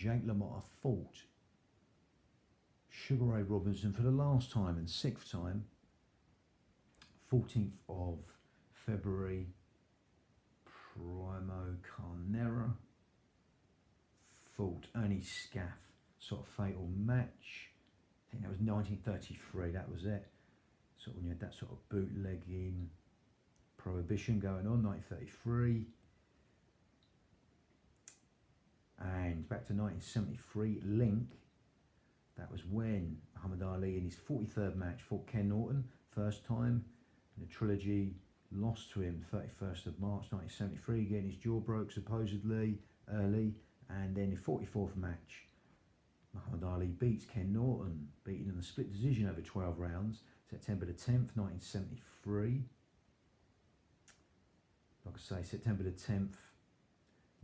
Jake LaMotta fought Sugar Ray Robinson for the last time and 6th time, 14th of February, Primo Carnera fought Ernie Scaff, sort of fatal match. I think that was 1933, that was it. So when you had that sort of bootlegging prohibition going on, 1933. And back to 1973, Link. That was when Muhammad Ali in his 43rd match fought Ken Norton, first time. And the trilogy lost to him 31st of March 1973, getting his jaw broke supposedly early. And then the 44th match, Muhammad Ali beats Ken Norton, beating in a split decision over 12 rounds, September the 10th, 1973. Like I say, September the 10th,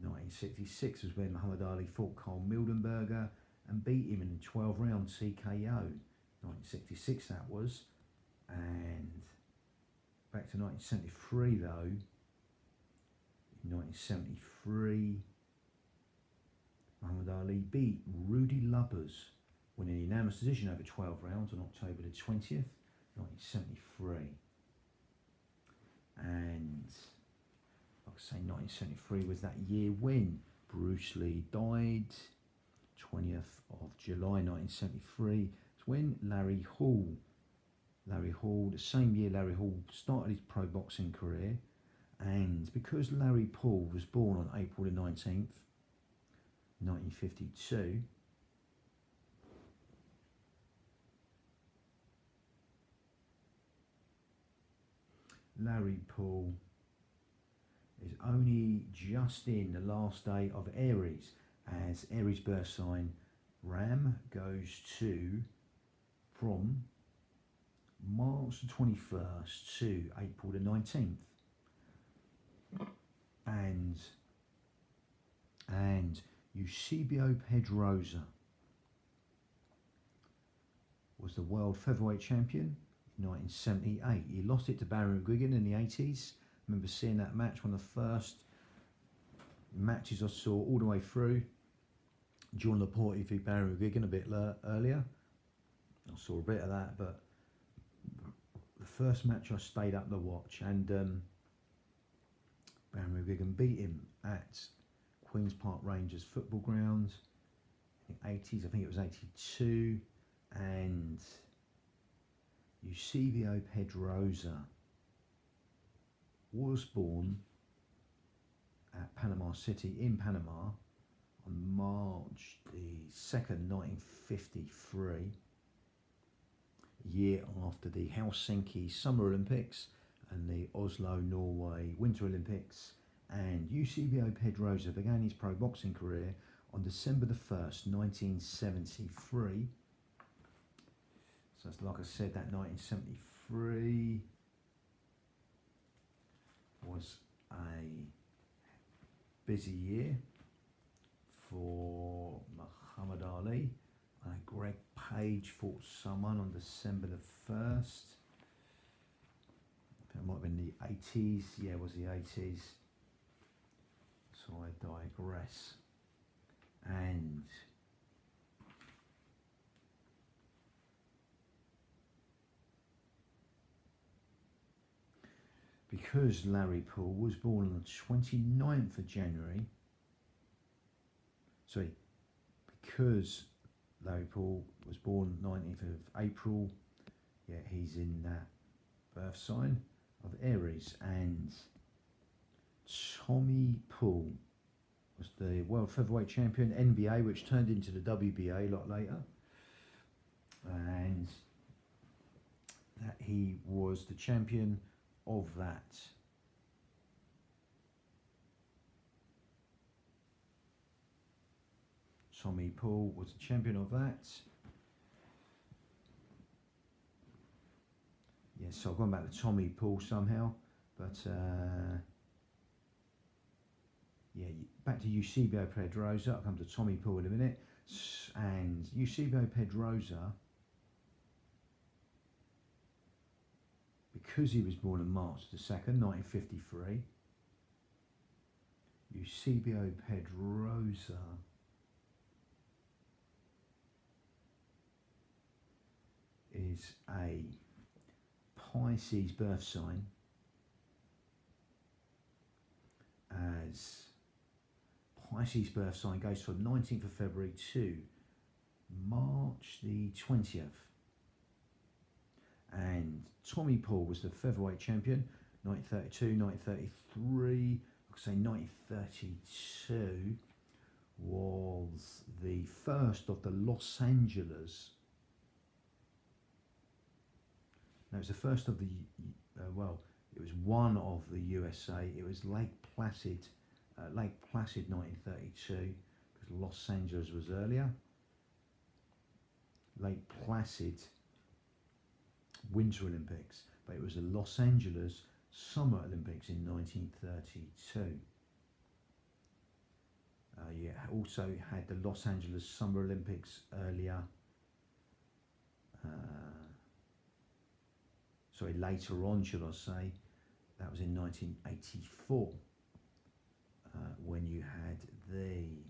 1966 was when Muhammad Ali fought Carl Mildenberger and beat him in a 12-round TKO. 1966 that was. And back to 1973 though. In 1973, Muhammad Ali beat Rudy Lubbers, winning a unanimous decision over 12 rounds on October the 20th, 1973. And like I say, 1973 was that year when Bruce Lee died. 20th of July 1973. It's when Larry Hall, the same year Larry Hall started his pro boxing career. And because Larry Paul was born on April the 19th, 1952, Larry Paul is only just in the last day of Aries, as Aries birth sign Ram goes to from March the 21st to April the 19th. And Eusebio Pedrosa was the world featherweight champion in 1978. He lost it to Barry McGuigan in the 80s. I remember seeing that match, one of the first matches I saw all the way through. John Laporte v Barry McGuigan a bit earlier. I saw a bit of that, but the first match I stayed up to watch, and Barry McGuigan beat him at Queen's Park Rangers football ground in the 80s. I think it was 82. And Eusebio Pedrosa was born at Panama City in Panama on March the 2nd, 1953, a year after the Helsinki Summer Olympics and the Oslo, Norway Winter Olympics. And Eusebio Pedrosa began his pro boxing career on December the 1st, 1973. So it's like I said, that 1973 was a busy year for Muhammad Ali. Greg Page fought someone on December the 1st. It might have been the 80s. Yeah, it was the 80s. So I digress. And because Larry Paul was born on the 29th of January, because Larry Paul was born 19th of April, yeah, he's in that birth sign of Aries. And Tommy Paul was the world featherweight champion, NBA, which turned into the WBA a lot later. And that he was the champion of that. Tommy Paul was the champion of that. Yes, so I've gone back to Tommy Paul somehow, but yeah, back to Eusebio Pedrosa. I'll come to Tommy Paul in a minute. And Eusebio Pedrosa, because he was born on March the 2nd, 1953, Eusebio Pedrosa is a Pisces birth sign, as Pisces birth sign goes from 19th of February to March the 20th. And Tommy Paul was the featherweight champion, 1932, 1933. I'll say 1932 was the first of the Los Angeles. No, it was the first of the, well, it was one of the USA. It was Lake Placid 1932, because Los Angeles was earlier. Lake Placid Winter Olympics, but it was the Los Angeles Summer Olympics in 1932. You also had the Los Angeles Summer Olympics earlier. Sorry, later on, should I say. That was in 1984, when you had the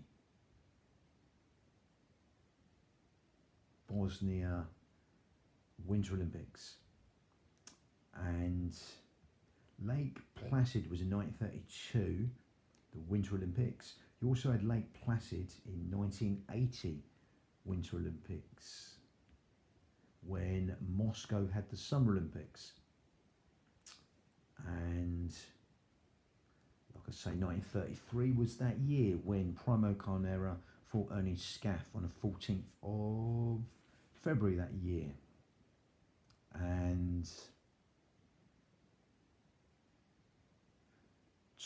Bosnia Winter Olympics. And Lake Placid was in 1932, the Winter Olympics. You also had Lake Placid in 1980 Winter Olympics, when Moscow had the Summer Olympics. And like I say, 1933 was that year when Primo Carnera fought Ernie Scaff on the 14th of February that year. And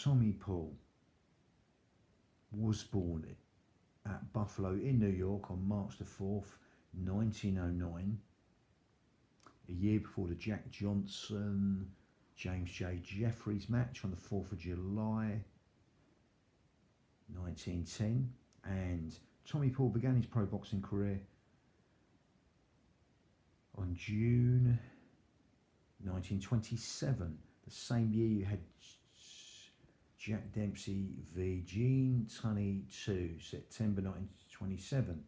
Tommy Paul was born at Buffalo in New York on March the 4th, 1909, a year before the Jack Johnson James J. Jeffries match on the 4th of July 1910. And Tommy Paul began his pro boxing career on June 1927. The same year you had Jack Dempsey v Gene Tunney 2, September 1927.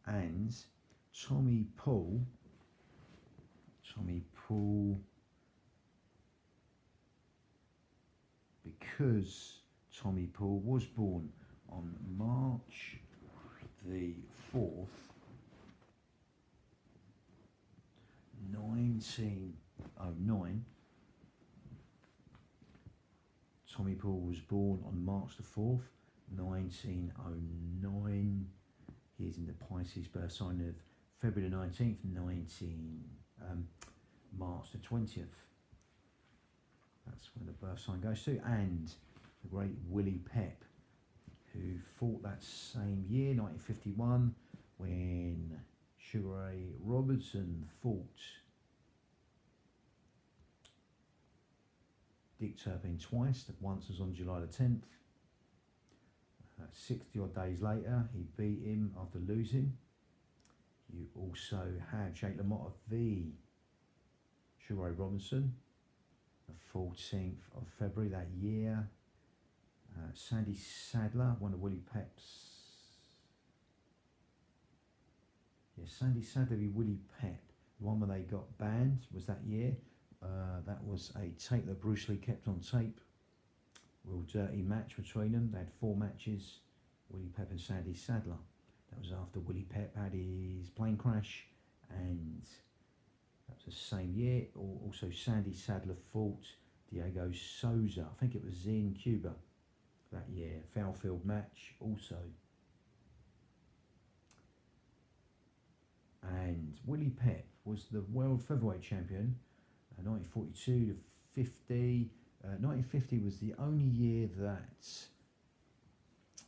And Tommy Paul, because Tommy Paul was born on March the 4th, 1909. Tommy Paul was born on March the 4th, 1909. He's in the Pisces birth sign of February the 19th, March the 20th. That's when the birth sign goes to. And the great Willie Pep, who fought that same year, 1951, when Sugar Ray Robertson fought Dick Turpin twice. Once was on July the 10th. 60 odd days later, he beat him after losing. You also had Jake LaMotta v Sugar Ray Robinson, the 14th of February that year. Sandy Sadler, one of Willie Pep's. Yeah, Sandy Sadler v Willie Pep. The one where they got banned was that year. That was a tape that Bruce Lee kept on tape. Real dirty match between them. They had 4 matches, Willie Pep and Sandy Sadler. That was after Willie Pep had his plane crash, and that was the same year. Also, Sandy Sadler fought Diego Souza. I think it was in Cuba that year. Foul field match also. And Willie Pep was the world featherweight champion, 1942 to 50. 1950 was the only year that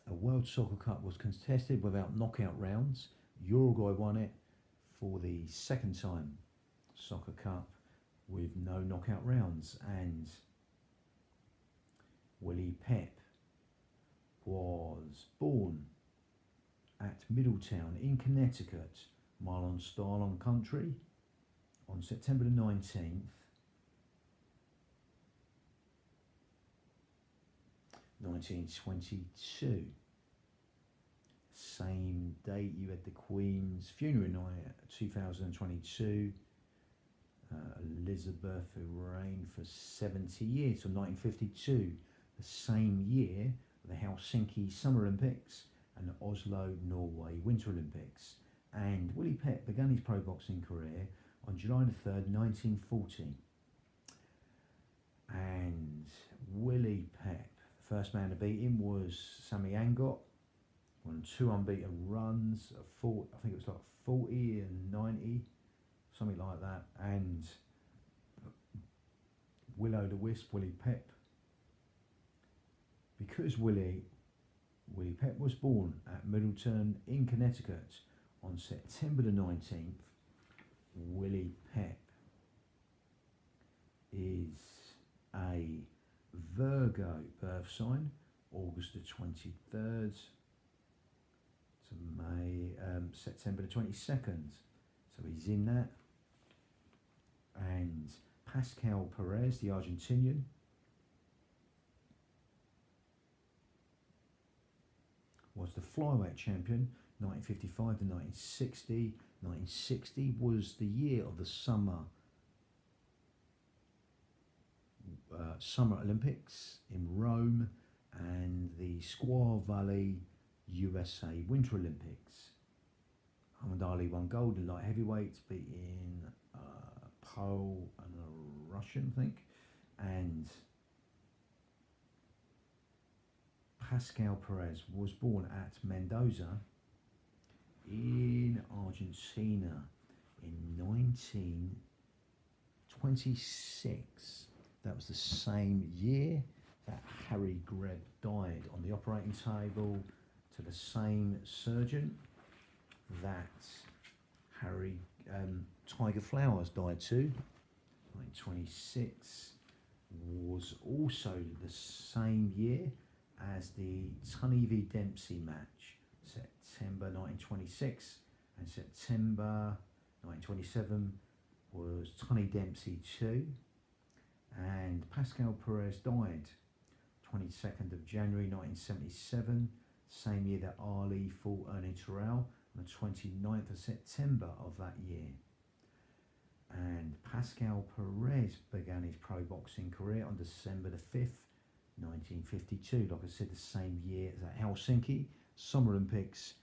a World Soccer Cup was contested without knockout rounds. Uruguay won it for the second time. Soccer Cup with no knockout rounds. And Willie Pep was born at Middletown in Connecticut, mile on style on country, on September the 19th, 1922. Same date you had the Queen's funeral night, 2022. Elizabeth, who reigned for 70 years, from 1952, the same year, the Helsinki Summer Olympics and the Oslo, Norway Winter Olympics. And Willie Pep began his pro boxing career on July the 3rd, 1940. And Willie Pep, the first man to beat him was Sammy Angot, won 2 unbeaten runs, I think it was like 40 and 90, something like that. And Willow the Wisp, Willie Pep, because Willie Pep was born at Middleton in Connecticut on September the 19th, Willie Pep is a Virgo birth sign, August the 23rd to September the 22nd. So he's in that. And Pascal Perez, the Argentinian, was the flyweight champion 1955 to 1960. 1960 was the year of the Summer Olympics in Rome and the Squaw Valley, USA Winter Olympics. Muhammad Ali won gold in light heavyweights, beating a Pole and a Russian, I think. And Pascal Perez was born at Mendoza in Argentina in 1926. That was the same year that Harry Greb died on the operating table to the same surgeon that Tiger Flowers died to. 1926 was also the same year as the Tunney v Dempsey match, September 1926, and September 1927 was Tunney Dempsey 2, and Pascal Perez died 22nd of January 1977, same year that Ali fought Ernie Terrell on the 29th of September of that year. And Pascal Perez began his pro boxing career on December the 5th, 1952, like I said, the same year as at Helsinki Summer Olympics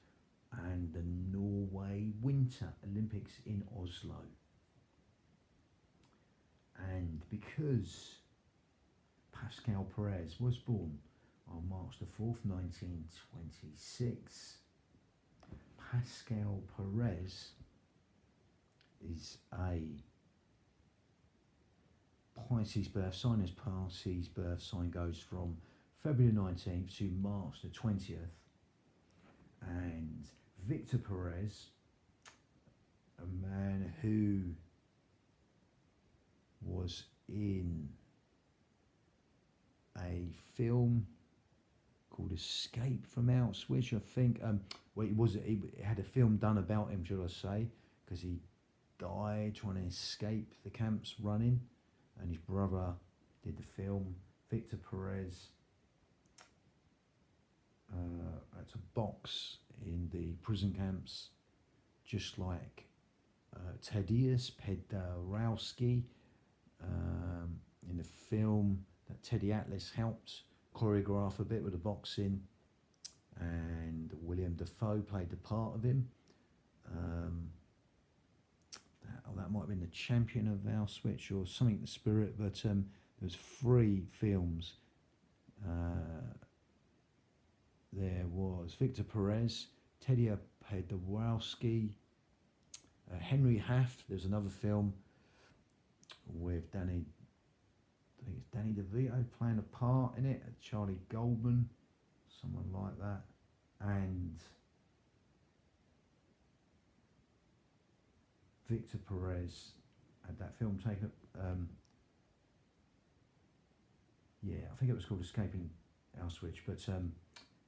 and the Norway Winter Olympics in Oslo. And because Pascal Perez was born on March the 4th, 1926, Pascal Perez is a Pisces birth sign, as Pisces birth sign goes from February 19th to March the 20th. And Victor Perez, a man who was in a film called Escape from Auschwitz, I think. Well, it had a film done about him, should I say, because he died trying to escape the camps running, and his brother did the film. Victor Perez had to box in the prison camps, just like Tadeusz Pedorowski in the film that Teddy Atlas helped choreograph a bit with the boxing, and William Dafoe played the part of him. That might have been the Champion of Auschwitz or something, the spirit, but there was 3 films. There was Victor Perez, Teddy Pedorowski, Henry Haft. There's another film with Danny DeVito playing a part in it, Charlie Goldman, someone like that, and Victor Perez had that film taken. Yeah, I think it was called Escaping Auschwitz, but he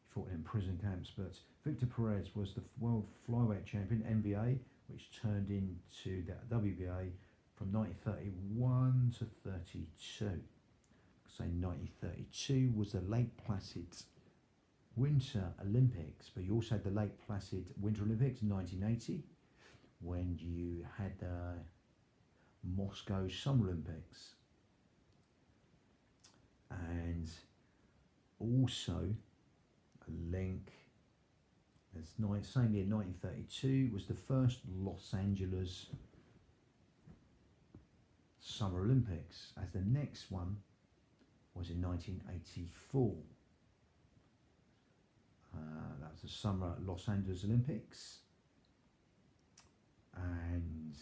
fought in prison camps. But Victor Perez was the world flyweight champion, NBA, which turned into the WBA from 1931 to 32. So 1932 was the Lake Placid Winter Olympics, but you also had the Lake Placid Winter Olympics in 1980, when you had Moscow Summer Olympics. And also a link, same year 1932 was the first Los Angeles Summer Olympics, as the next one was in 1984. That was the summer Los Angeles Olympics, and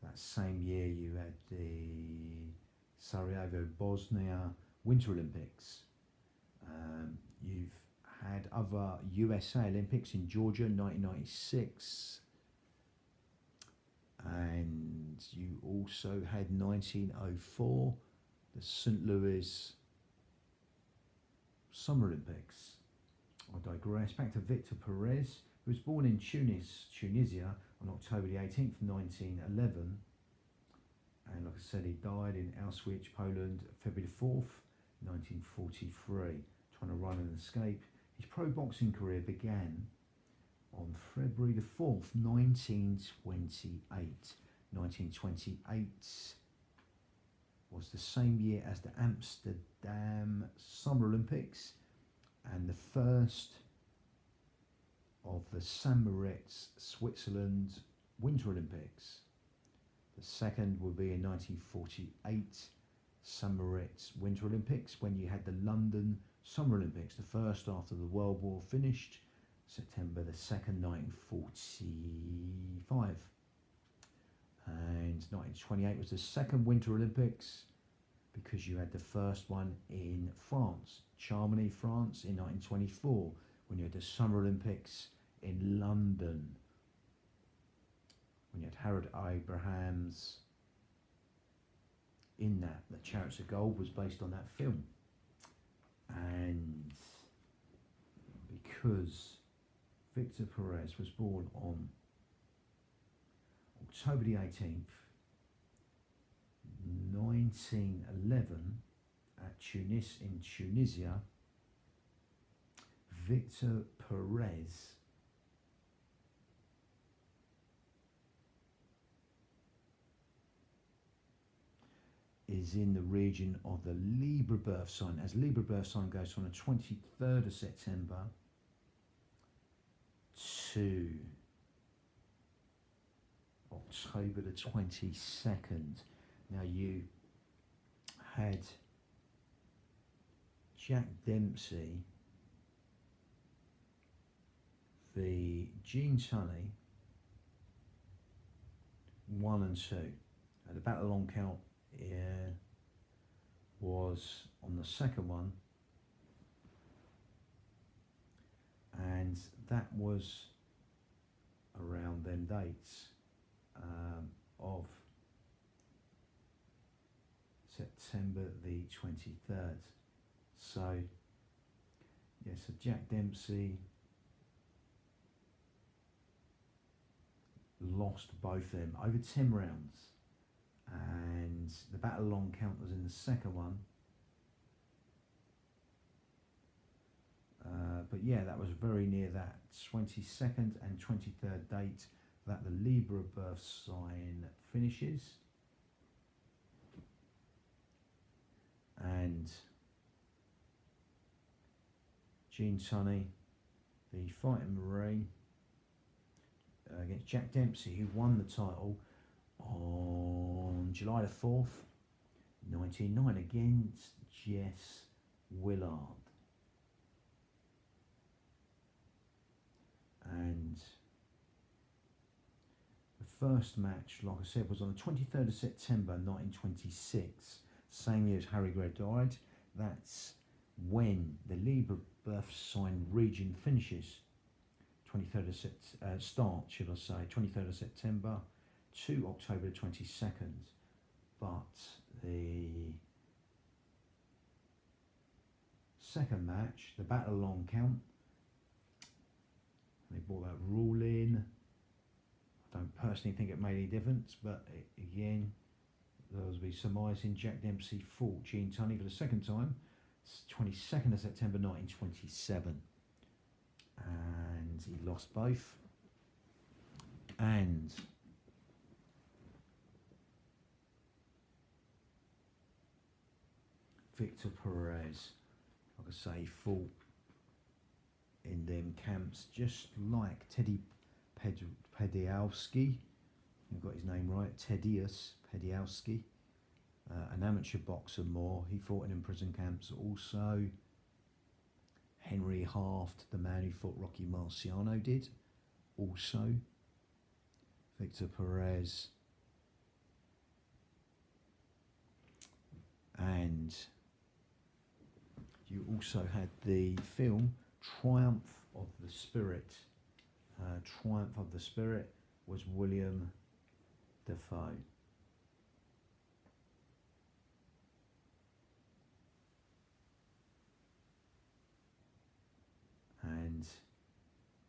that same year you had the Sarajevo, Bosnia Winter Olympics. You've had other USA Olympics in Georgia 1996, and you also had 1904, the St. Louis Summer Olympics. I digress. Back to Victor Perez, who was born in Tunisia on October the 18th, 1911. And like I said, he died in Auschwitz, Poland, February 4th, 1943, trying to run and escape. His pro boxing career began on February the 4th, 1928. 1928 was the same year as the Amsterdam Summer Olympics and the first of the St. Moritz, Switzerland Winter Olympics. The second will be in 1948, St. Moritz Winter Olympics, when you had the London Summer Olympics, the first after the World War finished, September the 2nd, 1945. And 1928 was the second Winter Olympics, because you had the first one in France, Chamonix, France, in 1924, when you had the Summer Olympics in London, when you had Harold Abrahams in that. The Chariots of Gold was based on that film. And because Victor Perez was born on October the 18th, 1911, at Tunis in Tunisia, Victor Perez is in the region of the Libra birth sign, as Libra birth sign goes from the 23rd of September to October the 22nd. Now you had Jack Dempsey v Gene Tunney 1 and 2. The battle on count was on the second one, and that was around them dates of September the 23rd. So yeah, so Jack Dempsey lost both of them over 10 rounds, and the battle long count was in the second one. But yeah, that was very near that 22nd and 23rd date that the Libra birth sign finishes. And Gene Tunney, the Fighting Marine, against Jack Dempsey, who won the title on July the 4th, 1909, against Jess Willard. And the first match, like I said, was on the 23rd of September 1926, same year as Harry Gregg died. That's when the Libra birth sign region finishes. 23rd of start, should I say, 23rd of September to October 22nd. But the second match, the battle long count, they brought that rule in. I don't personally think it made any difference, but again, there will be surmising Jack Dempsey fought Gene Tunney for the second time. It's 22nd of September 1927. And he lost both. And Victor Perez, like I say, he fought in them camps just like Teddy Pedialski. You've got his name right, Tedious Pedialski, an amateur boxer more. He fought in them prison camps also. Henry Haft, the man who fought Rocky Marciano, did also. Victor Perez. And you also had the film Triumph of the Spirit. Triumph of the Spirit was William Dafoe. And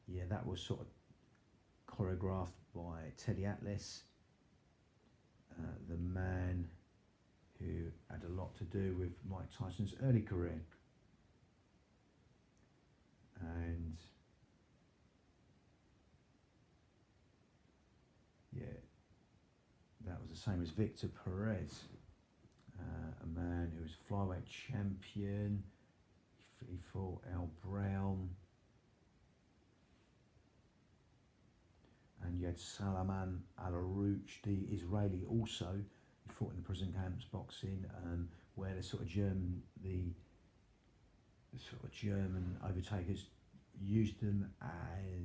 yeah, that was sort of choreographed by Teddy Atlas, the man who had a lot to do with Mike Tyson's early career. And yeah, that was the same as Victor Perez, a man who was flyweight champion. He fought Al Brown. And you had Salaman Al-Arouch, the Israeli, also. He fought in the prison camps boxing, where the sort of German overtakers used them as